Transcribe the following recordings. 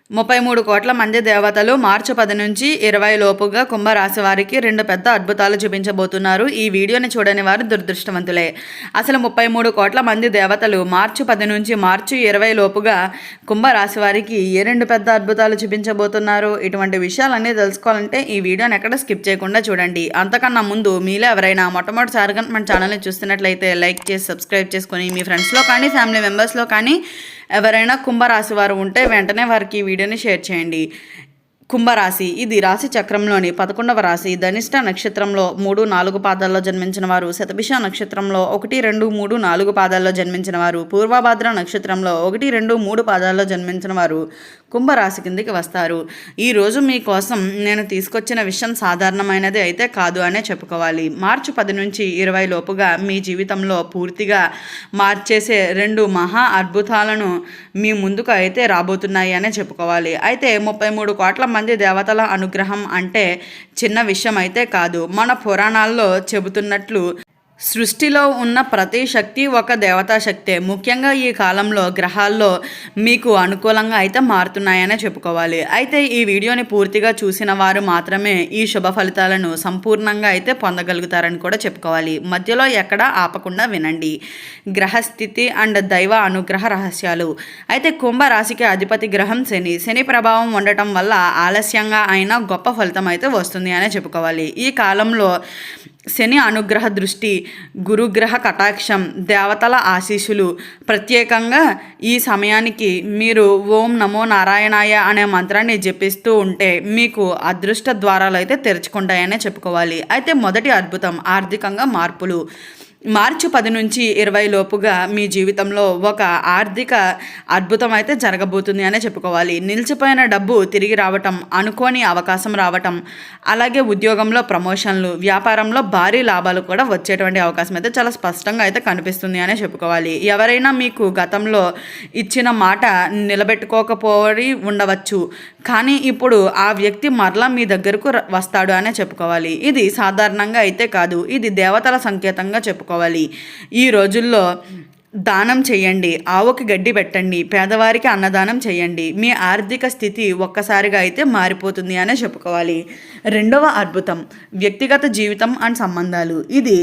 33 కోట్ల మంది దేవతలు మార్చి 10 నుంచి 20 లోపుగా కుంభరాశి వారికి 2 పెద్ద అద్భుతాలు చూపించబోతున్నారు. ఈ వీడియోని చూడని వారు దురదృష్టవంతులే. అసలు 33 కోట్ల మంది దేవతలు మార్చి 10 నుంచి మార్చి 20 లోపుగా కుంభరాశి వారికి ఏ 2 పెద్ద అద్భుతాలు చూపించబోతున్నారు. ఇటువంటి విషయాలన్నీ తెలుసుకోవాలంటే ఈ వీడియోని ఎక్కడ స్కిప్ చేయకుండా చూడండి. అంతకన్నా ముందు మీలో ఎవరైనా మొట్టమొదటిసారిగా మన ఛానల్ని చూస్తున్నట్లయితే లైక్ చేసి సబ్స్క్రైబ్ చేసుకొని మీ ఫ్రెండ్స్లో కానీ ఫ్యామిలీ మెంబర్స్లో కానీ ఎవరైనా కుంభరాశి వారు ఉంటే వెంటనే వారికి ఈ వీడియోని షేర్ చేయండి. కుంభరాశి ఇది రాశి చక్రంలోని 11వ రాశి. ధనిష్ట నక్షత్రంలో 3-4 పాదాల్లో జన్మించిన వారు, శతభిష నక్షత్రంలో 1-2-3-4 పాదాల్లో జన్మించిన వారు, పూర్వభాద్ర నక్షత్రంలో 1-2-3 పాదాల్లో జన్మించిన వారు కుంభరాశి కిందికి వస్తారు. ఈరోజు మీకోసం నేను తీసుకొచ్చిన విషయం సాధారణమైనది అయితే కాదు అనే చెప్పుకోవాలి. మార్చి 10 నుంచి 20 లోపుగా మీ జీవితంలో పూర్తిగా మార్చేసే 2 మహా అద్భుతాలను మీ ముందుకు అయితే రాబోతున్నాయి అనే చెప్పుకోవాలి. అయితే 33 కోట్ల మంది దేవతల అనుగ్రహం అంటే చిన్న విషయం అయితే కాదు. మన పురాణాల్లో చెబుతున్నట్లు సృష్టిలో ఉన్న ప్రతి శక్తి ఒక దేవతా శక్తే. ముఖ్యంగా ఈ కాలంలో గ్రహాల్లో మీకు అనుకూలంగా అయితే మారుతున్నాయనే చెప్పుకోవాలి. అయితే ఈ వీడియోని పూర్తిగా చూసిన వారు మాత్రమే ఈ శుభ ఫలితాలను సంపూర్ణంగా అయితే పొందగలుగుతారని కూడా చెప్పుకోవాలి. మధ్యలో ఎక్కడా ఆపకుండా వినండి. గ్రహస్థితి అండ్ దైవ అనుగ్రహ రహస్యాలు. అయితే కుంభరాశికి అధిపతి గ్రహం శని. శని ప్రభావం ఉండటం వల్ల ఆలస్యంగా అయినా గొప్ప ఫలితం అయితే వస్తుంది అనే చెప్పుకోవాలి. ఈ కాలంలో శని అనుగ్రహ దృష్టి, గురుగ్రహ కటాక్షం, దేవతల ఆశీస్సులు, ప్రత్యేకంగా ఈ సమయానికి మీరు ఓం నమో నారాయణాయ అనే మంత్రాన్ని జపిస్తూ ఉంటే మీకు అదృష్ట ద్వారాలు అయితే తెరుచుకుంటాయనే చెప్పుకోవాలి. అయితే మొదటి అద్భుతం ఆర్థికంగా మార్పులు. మార్చి 10 నుంచి 20 లోపుగా మీ జీవితంలో ఒక ఆర్థిక అద్భుతం అయితే జరగబోతుంది అనే చెప్పుకోవాలి. నిలిచిపోయిన డబ్బు తిరిగి రావటం, అనుకోని అవకాశం రావటం, అలాగే ఉద్యోగంలో ప్రమోషన్లు, వ్యాపారంలో భారీ లాభాలు కూడా వచ్చేటువంటి అవకాశం అయితే చాలా స్పష్టంగా అయితే కనిపిస్తుంది అనే చెప్పుకోవాలి. ఎవరైనా మీకు గతంలో ఇచ్చిన మాట నిలబెట్టుకోకపోయి ఉండవచ్చు, కానీ ఇప్పుడు ఆ వ్యక్తి మరలా మీ దగ్గరకు వస్తాడు అనే చెప్పుకోవాలి. ఇది సాధారణంగా అయితే కాదు, ఇది దేవతల సంకేతంగా చెప్పుకోవాలి. ఈ రోజుల్లో దానం చేయండి, ఆవుకి గడ్డి పెట్టండి, పేదవారికి అన్నదానం చేయండి. మీ ఆర్థిక స్థితి ఒక్కసారిగా అయితే మారిపోతుంది అనే చెప్పుకోవాలి. రెండవ అద్భుతం వ్యక్తిగత జీవితం అండ్ సంబంధాలు. ఇది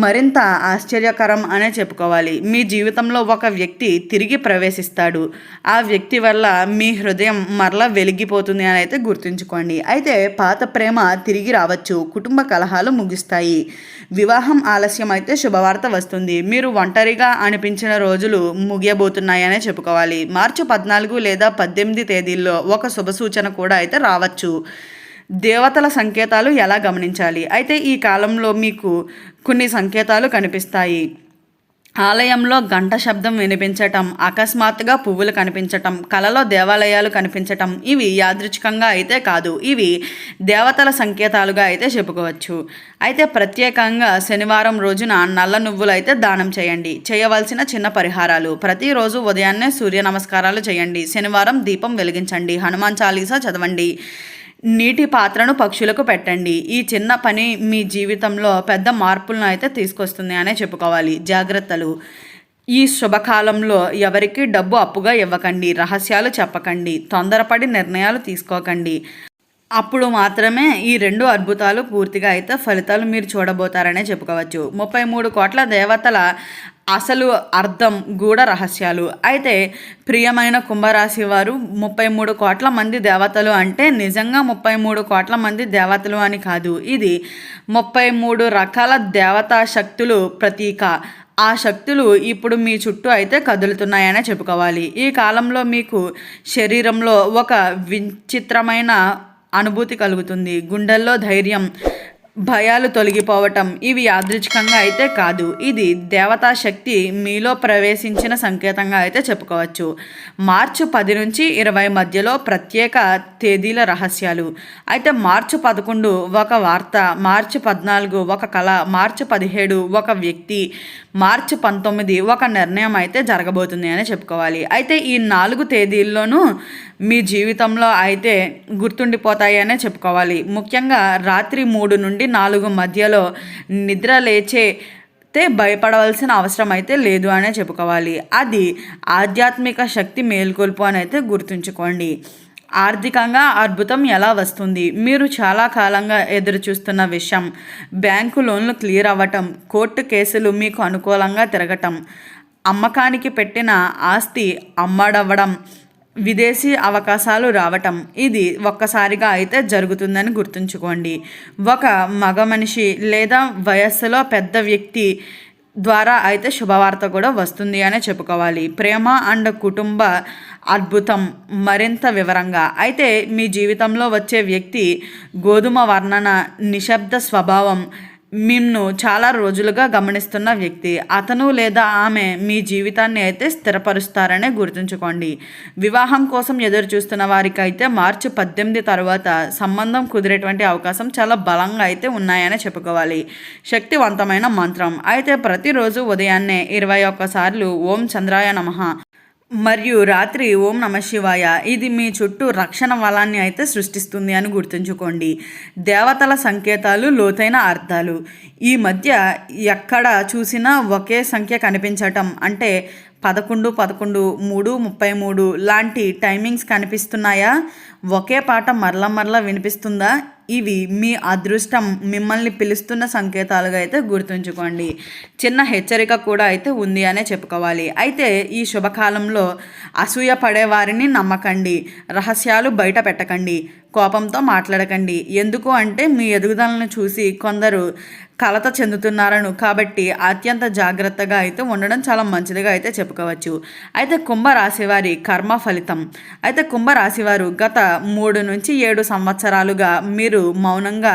మరింత ఆశ్చర్యకరం అనే చెప్పుకోవాలి. మీ జీవితంలో ఒక వ్యక్తి తిరిగి ప్రవేశిస్తాడు. ఆ వ్యక్తి వల్ల మీ హృదయం మరలా వెలిగిపోతుంది అని అయితే గుర్తుంచుకోండి. అయితే పాత ప్రేమ తిరిగి రావచ్చు, కుటుంబ కలహాలు ముగిస్తాయి, వివాహం ఆలస్యం అయితే శుభవార్త వస్తుంది, మీరు ఒంటరిగా అనిపించిన రోజులు ముగియబోతున్నాయనే చెప్పుకోవాలి. మార్చి 14 లేదా 18 తేదీల్లో ఒక శుభ సూచన కూడా అయితే రావచ్చు. దేవతల సంకేతాలు ఎలా గమనించాలి? అయితే ఈ కాలంలో మీకు కొన్ని సంకేతాలు కనిపిస్తాయి. ఆలయంలో గంట శబ్దం వినిపించటం, అకస్మాత్తుగా పువ్వులు కనిపించటం, కలలో దేవాలయాలు కనిపించటం, ఇవి యాదృచ్ఛికంగా అయితే కాదు, ఇవి దేవతల సంకేతాలుగా అయితే చెప్పుకోవచ్చు. అయితే ప్రత్యేకంగా శనివారం రోజున నల్ల నువ్వులు అయితే దానం చేయండి. చేయవలసిన చిన్న పరిహారాలు: ప్రతిరోజు ఉదయాన్నే సూర్య నమస్కారాలు చేయండి, శనివారం దీపం వెలిగించండి, హనుమాన్ చాలీసా చదవండి, నీటి పాత్రను పక్షులకు పెట్టండి. ఈ చిన్న పని మీ జీవితంలో పెద్ద మార్పులను అయితే తీసుకొస్తుంది అనే చెప్పుకోవాలి. జాగ్రత్తలు: ఈ శుభకాలంలో ఎవరికి డబ్బు అప్పుగా ఇవ్వకండి, రహస్యాలు చెప్పకండి, తొందరపడి నిర్ణయాలు తీసుకోకండి. అప్పుడు మాత్రమే ఈ 2 అద్భుతాలు పూర్తిగా అయితే ఫలితాలు మీరు చూడబోతారనే చెప్పుకోవచ్చు. 33 కోట్ల దేవతల అసలు అర్థం, గూఢ రహస్యాలు. అయితే ప్రియమైన కుంభరాశి వారు, 33 కోట్ల మంది దేవతలు అంటే నిజంగా 33 కోట్ల మంది దేవతలు అని కాదు, ఇది 33 రకాల దేవతా శక్తులు ప్రతీక. ఆ శక్తులు ఇప్పుడు మీ చుట్టూ అయితే కదులుతున్నాయనే చెప్పుకోవాలి. ఈ కాలంలో మీకు శరీరంలో ఒక విచిత్రమైన అనుభూతి కలుగుతుంది. గుండెల్లో ధైర్యం, భయాలు తొలగిపోవటం, ఇవి యాదృచ్ఛికంగా అయితే కాదు, ఇది దేవతా శక్తి మీలో ప్రవేశించిన సంకేతంగా అయితే చెప్పుకోవచ్చు. మార్చి 10 నుంచి 20 మధ్యలో ప్రత్యేక తేదీల రహస్యాలు. అయితే మార్చి 11 ఒక వార్త, మార్చి 14 ఒక కళ, మార్చి 17 ఒక వ్యక్తి, మార్చి 19 ఒక నిర్ణయం అయితే జరగబోతుంది అని చెప్పుకోవాలి. అయితే ఈ 4 తేదీల్లోనూ మీ జీవితంలో అయితే గుర్తుండిపోతాయి అనే చెప్పుకోవాలి. ముఖ్యంగా రాత్రి 3 నుండి 4 మధ్యలో నిద్ర లేచే భయపడవలసిన అవసరం అయితే లేదు అనే చెప్పుకోవాలి. అది ఆధ్యాత్మిక శక్తి మేల్కొల్పు అని అయితే గుర్తుంచుకోండి. ఆర్థికంగా అద్భుతం ఎలా వస్తుంది? మీరు చాలా కాలంగా ఎదురు చూస్తున్న విషయం. బ్యాంకు లోన్లు క్లియర్ అవ్వటం, కోర్టు కేసులు మీకు అనుకూలంగా తిరగటం, అమ్మకానికి పెట్టిన ఆస్తి అమ్మడవ్వడం, విదేశీ అవకాశాలు రావటం, ఇది ఒక్కసారిగా అయితే జరుగుతుందని గుర్తుంచుకోండి. ఒక మగ మనిషి లేదా వయస్సులో పెద్ద వ్యక్తి ద్వారా అయితే శుభవార్త కూడా వస్తుంది అనే చెప్పుకోవాలి. ప్రేమ అండ్ కుటుంబ అద్భుతం. మరింత వివరంగా అయితే మీ జీవితంలో వచ్చే వ్యక్తి గోధుమ వర్ణన, నిశ్శబ్ద స్వభావం, మిమ్ను చాలా రోజులుగా గమనిస్తున్న వ్యక్తి. అతను లేదా ఆమె మీ జీవితాన్ని అయితే స్థిరపరుస్తారనే గుర్తుంచుకోండి. వివాహం కోసం ఎదురు చూస్తున్న వారికి అయితే మార్చి 18 తర్వాత సంబంధం కుదిరేటువంటి అవకాశం చాలా బలంగా అయితే ఉన్నాయని చెప్పుకోవాలి. శక్తివంతమైన మంత్రం అయితే ప్రతిరోజు ఉదయాన్నే 21 సార్లు ఓం చంద్రాయ నమః మరియు రాత్రి ఓం నమ శివాయ, ఇది మీ చుట్టూ రక్షణ వలాన్ని అయితే సృష్టిస్తుంది అని గుర్తుంచుకోండి. దేవతల సంకేతాలు, లోతైన అర్థాలు. ఈ మధ్య ఎక్కడ చూసినా ఒకే సంఖ్య కనిపించటం, అంటే 11, 11, 3, 33 లాంటి టైమింగ్స్ కనిపిస్తున్నాయా? ఒకే పాట మరల వినిపిస్తుందా? ఇవి మీ అదృష్టం మిమ్మల్ని పిలుస్తున్న సంకేతాలుగా అయితే గుర్తుంచుకోండి. చిన్న హెచ్చరిక కూడా అయితే ఉంది అనే చెప్పుకోవాలి. అయితే ఈ శుభకాలంలో అసూయ పడే వారిని నమ్మకండి, రహస్యాలు బయట పెట్టకండి, కోపంతో మాట్లాడకండి. ఎందుకు అంటే మీ ఎదుగుదలను చూసి కొందరు కలత చెందుతున్నారను, కాబట్టి అత్యంత జాగ్రత్తగా అయితే ఉండడం చాలా మంచిదిగా అయితే చెప్పుకోవచ్చు. అయితే కుంభరాశి వారి కర్మ ఫలితం. అయితే కుంభరాశివారు గత 3 నుంచి 7 సంవత్సరాలుగా మీరు మౌనంగా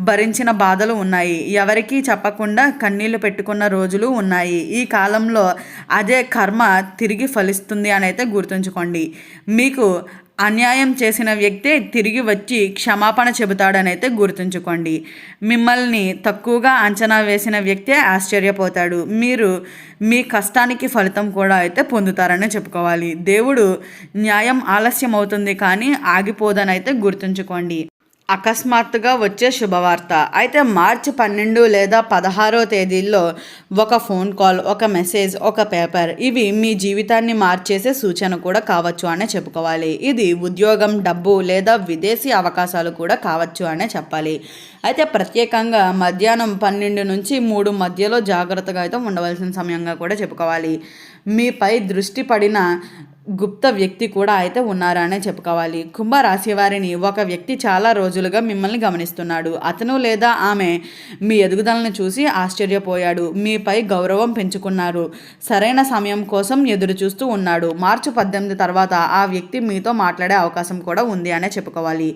భరించిన బాధలు ఉన్నాయి. ఎవరికీ చెప్పకుండా కన్నీళ్లు పెట్టుకున్న రోజులు ఉన్నాయి. ఈ కాలంలో అదే కర్మ తిరిగి ఫలిస్తుంది అని అయితే గుర్తుంచుకోండి. మీకు అన్యాయం చేసిన వ్యక్తే తిరిగి వచ్చి క్షమాపణ చెబుతాడని అయితే గుర్తుంచుకోండి. మిమ్మల్ని తక్కువగా అంచనా వేసిన వ్యక్తే ఆశ్చర్యపోతాడు. మీరు మీ కష్టానికి ఫలితం కూడా అయితే పొందుతారని చెప్పుకోవాలి. దేవుడు న్యాయం ఆలస్యం అవుతుంది కానీ ఆగిపోదని అయితే గుర్తుంచుకోండి. అకస్మాత్తుగా వచ్చే శుభవార్త. అయితే మార్చి 12 లేదా 16 తేదీల్లో ఒక ఫోన్ కాల్, ఒక మెసేజ్, ఒక పేపర్, ఇవి మీ జీవితాన్ని మార్చేసే సూచన కూడా కావచ్చు అనే చెప్పుకోవాలి. ఇది ఉద్యోగం, డబ్బు లేదా విదేశీ అవకాశాలు కూడా కావచ్చు అనే చెప్పాలి. అయితే ప్రత్యేకంగా మధ్యాహ్నం 12 నుంచి 3 మధ్యలో జాగ్రత్తగా అయితే ఉండవలసిన సమయంగా కూడా చెప్పుకోవాలి. మీపై దృష్టి పడిన గుప్త వ్యక్తి కూడా అయితే ఉన్నారనే చెప్పుకోవాలి. కుంభరాశి వారిని ఒక వ్యక్తి చాలా రోజులుగా మిమ్మల్ని గమనిస్తున్నాడు. అతను లేదా ఆమె మీ ఎదుగుదలను చూసి ఆశ్చర్యపోయాడు, మీపై గౌరవం పెంచుకున్నారు, సరైన సమయం కోసం ఎదురు చూస్తూ ఉన్నాడు. మార్చి 18 తర్వాత ఆ వ్యక్తి మీతో మాట్లాడే అవకాశం కూడా ఉంది అనే చెప్పుకోవాలి.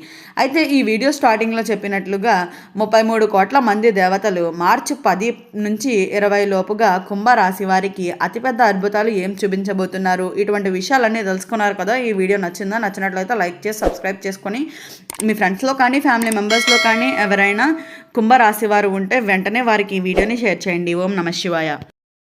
అయితే ఈ వీడియో స్టార్టింగ్లో చెప్పినట్లుగా 33 కోట్ల మంది దేవతలు మార్చి 10 నుంచి 20 లోపుగా కుంభరాశి వారికి అతిపెద్ద అద్భుతాలు ఏం చూపించబోతున్నారు, ఇటువంటి విషయాలన్నీ తెలుసుకున్నారు కదా. ఈ వీడియో నచ్చినట్లయితే లైక్ చేసి సబ్స్క్రైబ్ చేసుకొని మీ ఫ్రెండ్స్లో కానీ ఫ్యామిలీ మెంబర్స్లో కానీ ఎవరైనా కుంభరాశి వారు ఉంటే వెంటనే వారికి ఈ వీడియోని షేర్ చేయండి. ఓం నమ శివాయ.